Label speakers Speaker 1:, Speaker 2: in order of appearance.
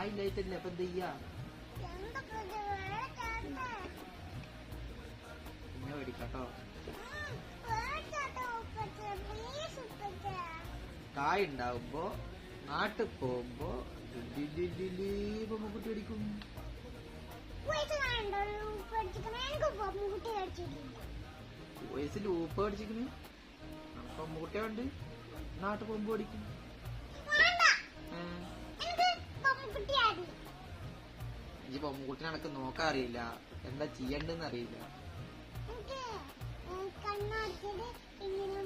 Speaker 1: ആയില്ലായിട്ടല്ലേ അപ്പൊ എന്ത് ചെയ്യാ? പിന്നെ മേടിക്കാട്ടോ. കായ് ഉണ്ടാവുമ്പോ നാട്ടിൽ പോകുമ്പോ കുട്ടി അടിക്കും. വയസ്സിൽ ഊപ്പ് അടിച്ചിരിക്കുന്നു. അപ്പൊ മുക്കുട്ടിയ ഉണ്ട് നാട്ടിൽ പോകുമ്പോ അടിക്കും. ഈ പൊമ്മക്കുട്ടിനെ എനക്ക് നോക്കാൻ അറിയില്ല, എന്താ ചെയ്യണ്ടെന്ന് അറിയില്ല.
Speaker 2: കണ്ണാടിച്ചത് ഇങ്ങനെ